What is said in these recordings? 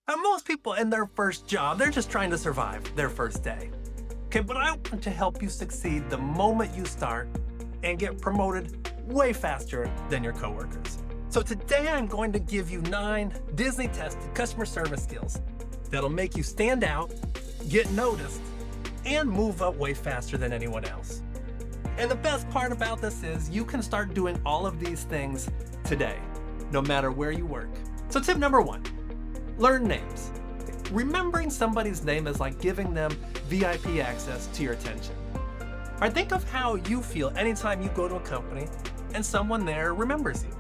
And most people in their first job, they're just trying to survive their first day. Okay, but I want to help you succeed the moment you start and get promoted way faster than your coworkers. So today I'm going to give you 9 Disney-tested customer service skills that'll make you stand out, get noticed, and move up way faster than anyone else. And the best part about this is you can start doing all of these things today, no matter where you work. So tip number 1, learn names. Remembering somebody's name is like giving them VIP access to your attention. All right, think of how you feel anytime you go to a company and someone there remembers you.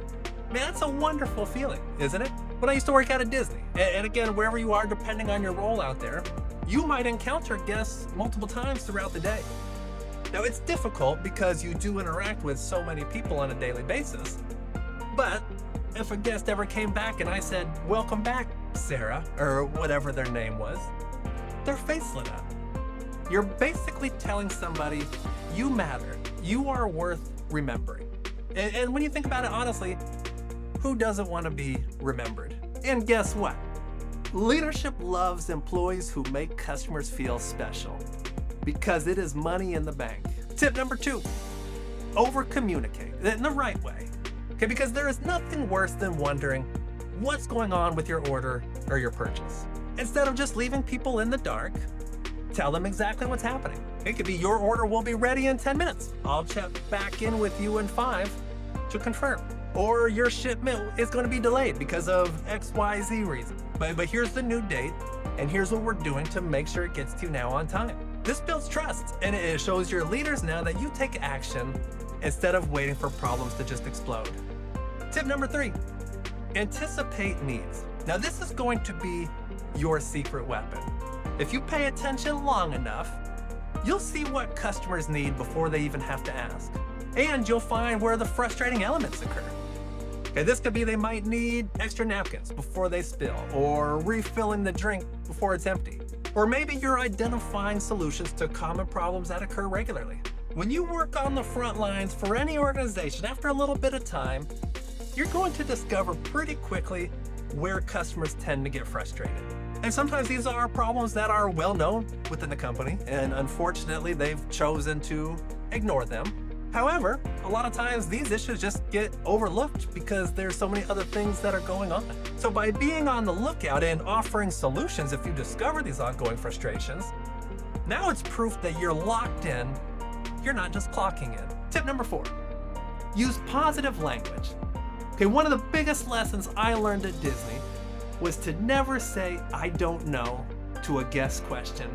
Man, that's a wonderful feeling, isn't it? When I used to work out at Disney, and again, wherever you are, depending on your role out there, you might encounter guests multiple times throughout the day. Now, it's difficult because you do interact with so many people on a daily basis, but if a guest ever came back and I said, "Welcome back, Sarah," or whatever their name was, their face lit up. You're basically telling somebody you matter, you are worth remembering. And when you think about it honestly, who doesn't want to be remembered? And guess what? Leadership loves employees who make customers feel special because it is money in the bank. Tip number 2, over-communicate in the right way. Okay, because there is nothing worse than wondering what's going on with your order or your purchase. Instead of just leaving people in the dark, tell them exactly what's happening. It could be your order will be ready in 10 minutes. I'll check back in with you in 5 to confirm. Or your shipment is going to be delayed because of XYZ reason. But here's the new date, and here's what we're doing to make sure it gets to you now on time. This builds trust, and it shows your leaders now that you take action instead of waiting for problems to just explode. Tip number 3, anticipate needs. Now this is going to be your secret weapon. If you pay attention long enough, you'll see what customers need before they even have to ask. And you'll find where the frustrating elements occur. Okay, this could be they might need extra napkins before they spill, or refilling the drink before it's empty. Or maybe you're identifying solutions to common problems that occur regularly. When you work on the front lines for any organization, after a little bit of time, you're going to discover pretty quickly where customers tend to get frustrated. And sometimes these are problems that are well known within the company, and unfortunately they've chosen to ignore them. However, a lot of times these issues just get overlooked because there's so many other things that are going on. So by being on the lookout and offering solutions if you discover these ongoing frustrations, now it's proof that you're locked in, you're not just clocking in. Tip number 4, use positive language. Okay, one of the biggest lessons I learned at Disney was to never say "I don't know" to a guest question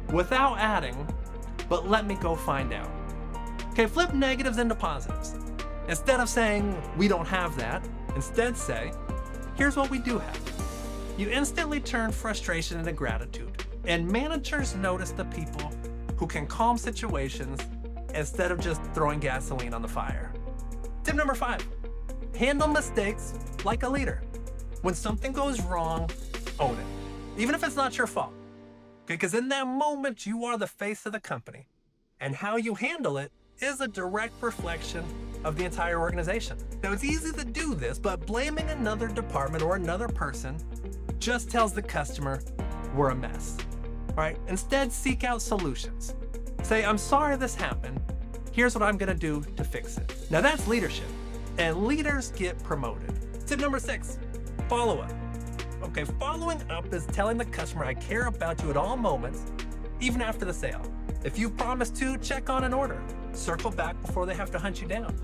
without adding, "but let me go find out." Okay, flip negatives into positives. Instead of saying "we don't have that," instead say, "here's what we do have." You instantly turn frustration into gratitude, and managers notice the people who can calm situations instead of just throwing gasoline on the fire. Tip number 5, handle mistakes like a leader. When something goes wrong, own it, even if it's not your fault. Okay, because in that moment, you are the face of the company, and how you handle it is a direct reflection of the entire organization. Now, it's easy to do this, but blaming another department or another person just tells the customer we're a mess. All right, instead, seek out solutions. Say, "I'm sorry this happened. Here's what I'm gonna do to fix it." Now that's leadership, and leaders get promoted. Tip number 6, follow up. Okay, following up is telling the customer I care about you at all moments, even after the sale. If you promised to check on an order, circle back before they have to hunt you down.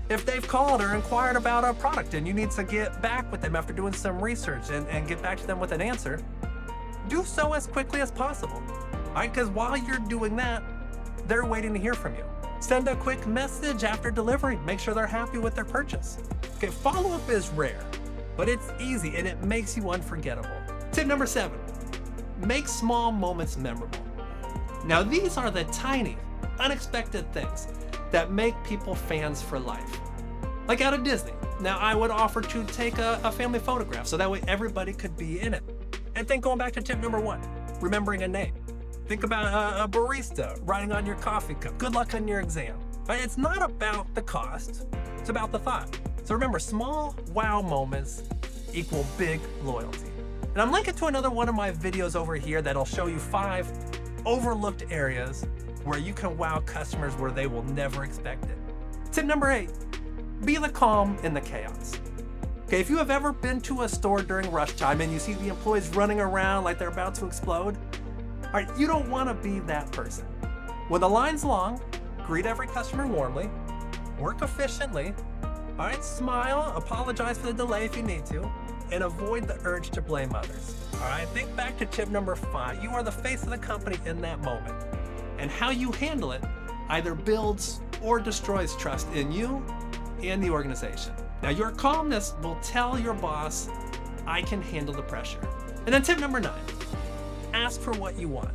If they've called or inquired about a product and you need to get back with them after doing some research and get back to them with an answer, do so as quickly as possible. All right, because while you're doing that, they're waiting to hear from you. Send a quick message after delivery. Make sure they're happy with their purchase. Okay, follow-up is rare, but it's easy and it makes you unforgettable. Tip number 7, make small moments memorable. Now these are the tiny, unexpected things that make people fans for life. Like out of Disney. Now I would offer to take a family photograph so that way everybody could be in it. And then going back to tip number 1, remembering a name. Think about a barista writing on your coffee cup. Good luck on your exam. But it's not about the cost, it's about the thought. So remember, small wow moments equal big loyalty. And I'm linking to another one of my videos over here that'll show you 5 overlooked areas where you can wow customers where they will never expect it. Tip number 8, be the calm in the chaos. Okay, if you have ever been to a store during rush time and you see the employees running around like they're about to explode, all right, you don't want to be that person. When the line's long, greet every customer warmly, work efficiently, all right, smile, apologize for the delay if you need to, and avoid the urge to blame others. All right, think back to tip number 5. You are the face of the company in that moment, and how you handle it either builds or destroys trust in you and the organization. Now, your calmness will tell your boss, I can handle the pressure. And then tip number 9, ask for what you want.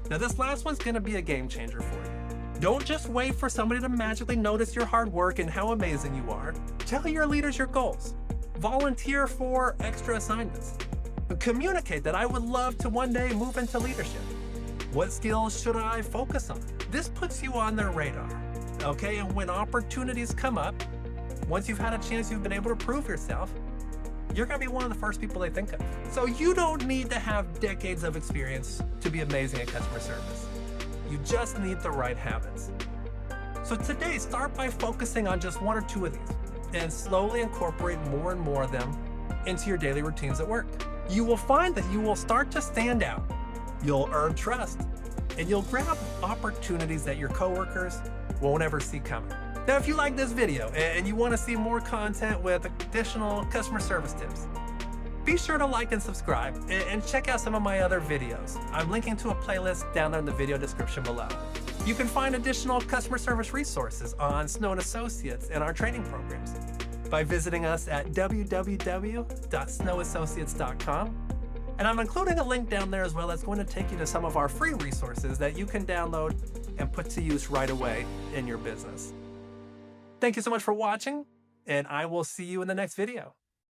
Now, this last one's gonna be a game changer for you. Don't just wait for somebody to magically notice your hard work and how amazing you are. Tell your leaders your goals. Volunteer for extra assignments. Communicate that I would love to one day move into leadership. What skills should I focus on? This puts you on their radar, okay? And when opportunities come up, once you've had a chance, you've been able to prove yourself, you're gonna be one of the first people they think of. So you don't need to have decades of experience to be amazing at customer service. You just need the right habits. So today, start by focusing on just 1 or 2 of these and slowly incorporate more and more of them into your daily routines at work. You will find that you will start to stand out. You'll earn trust, and you'll grab opportunities that your coworkers won't ever see coming. Now, if you like this video and you want to see more content with additional customer service tips, be sure to like and subscribe and check out some of my other videos. I'm linking to a playlist down there in the video description below. You can find additional customer service resources on Snow & Associates and our training programs by visiting us at www.snowassociates.com. And I'm including a link down there as well that's going to take you to some of our free resources that you can download and put to use right away in your business. Thank you so much for watching, and I will see you in the next video.